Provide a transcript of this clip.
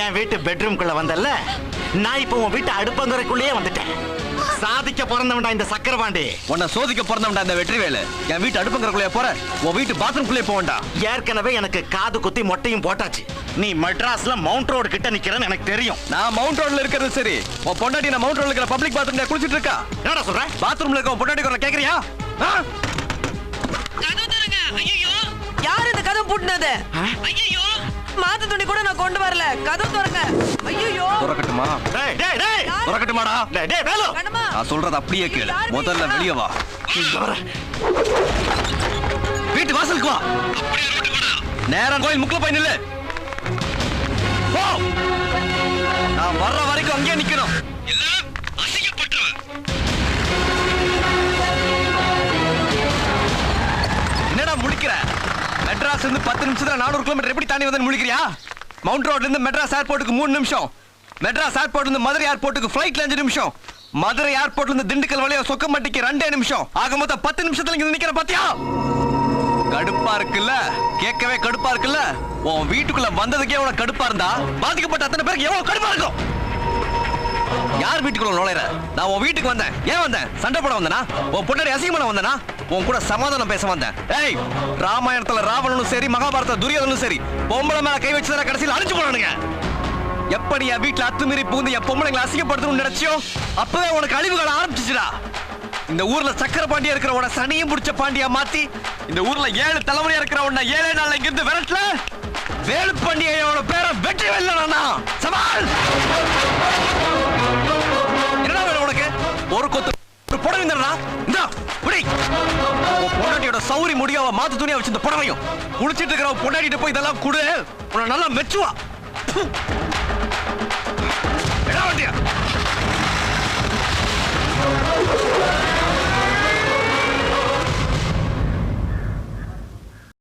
என் வீட்டு பெட்ரூம்குள்ள வந்தல்ல, நான் இப்ப உன் வீட்டு அடுப்பங்கரைக்குள்ளேயே வந்துட்டேன். சாதிக்க பிறந்தவன்டா இந்த சக்கரபாண்டி. உன்னை சோதிக்க பிறந்தவன்டா இந்த வெற்றிவேலு. என் வீட்டு அடுப்பங்கரைக்குள்ளே போற, உன் வீட்டு பாத்ரூம்குள்ளே போவண்டா. ஏற்கனவே எனக்கு காது குத்தி மொட்டையும் போட்டாச்சு. நீ மெட்ராஸ்ல மவுண்ட் ரோடு கிட்ட நிக்கிறேன்னு எனக்கு தெரியும். நான் மவுண்ட் ரோட்ல இருக்கிறது சரி, உன் பொண்டாட்டி நான் மவுண்ட் ரோட்ல இருக்கிற பப்ளிக் பாத்ரூம்ல குளிச்சிட்டு இருக்கா. என்னடா சொல்ற? பாத்ரூம்ல இருக்க உன் பொண்டாட்டி குரல கேக்குறியா? கதவு தரங்க. ஐயோ, யார் இந்த கதவு பூட்டினது? ஐயோ, மாத்து துணி கூட நான் கொண்டு வரல. கதவு தரங்க. ஐயோ, துறக்கட்டுமா? டேய் டேய் டேய், துறக்கட்டுமாடா? டேய் டேய் வேலு, கண்ணம்மா, நான் சொல்றது அப்படியே கேளு. முதல்ல வெளிய வா. வீட்டு வாசலுக்கு வா. நேரா கோயில் முக்குல போய் நில்லு. போ. நான் வர்ற வரைக்கும் அங்கேயே நிக்கணும். இல்ல அசிங்கப்பட்டுருவேன். என்னடா முழிக்கிற? மெட்ராஸ்ல இருந்து 10 நிமிஷத்துல 400 கிலோமீட்டர் எப்படி தாண்டி வந்து முழிக்கிறியா? மவுண்ட் ரோட்ல இருந்து மெட்ராஸ் ஏர்போர்ட்டுக்கு 3 நிமிஷம். மெட்ராஸ் ஏர்போர்ட்ல இருந்து மதுரை ஏர்போர்ட்டுக்கு ஃளைட்ல 5 நிமிஷம். மதுரை ஏர்போர்ட்ல இருந்து திண்டுக்கல் வழியா சொக்கம்பட்டிக்கு 2 நிமிஷம். ஆக மொத்தம் 10 நிமிஷத்துல இங்க நிக்கிற பாத்தியா? கடுப்பா இருக்குல்ல? கேட்கவே கடுப்பா இருக்குல்ல? உன் வீட்டுக்குள்ள வந்ததுக்கே உனக்கு கடுப்பா இருந்தா பாதிக்கப்பட்ட அத்தனை பேருக்கு எவ்வளவு கடுப்பா இருக்கும்? யார் வீட்டுக்குள்ள நுழைற? நான் உன் வீட்டுக்கு வந்தேன். ஏன் வந்தேன்? சண்டை போட வந்தனா? உன் பொண்டாடி அசிங்கமான வந்தனா? உன் கூட சமாதானம் பேச வந்தேன். ஏய், ராமாயணத்துல ராவணனும் சரி, மகாபாரத துரியோதனும் சரி, பொம்பளை மேல கை வச்சுதான் கடைசியில் அழிச்சு போனானுங்க. எப்படி என் வீட்டுல அத்துமீறி புகுந்து என் பொம்பளைங்களை அசிங்கப்படுத்தணும்னு நினைச்சியோ அப்பவே உனக்கு அழிவு கால ஆரம்பிச்சுடா. இந்த ஊர்ல சக்கரபாண்டியா இருக்கிறவன சனியும் பிடிச்ச பாண்டியா மாத்தி இந்த ஊர்ல 7 தலைமுறையா இருக்கிறவன 7 நாள்ல இங்கிருந்து விரட்டல. வேலு பாண்டியோட பேரை வெற்றி வெல்லனா சவால். என்ன வேணும் உனக்கு? ஒரு கொத்து ஒரு புடவை தரடா. இந்தா புடி. பொண்டாட்டியோட சௌரி முடியாவ மாத்து துணியா வச்சு இந்த புடவையும் குளிச்சிட்டு இருக்கிற பொண்டாட்டிட்ட போய் இதெல்லாம் குடு. உன்னை நல்லா மெச்சுவா.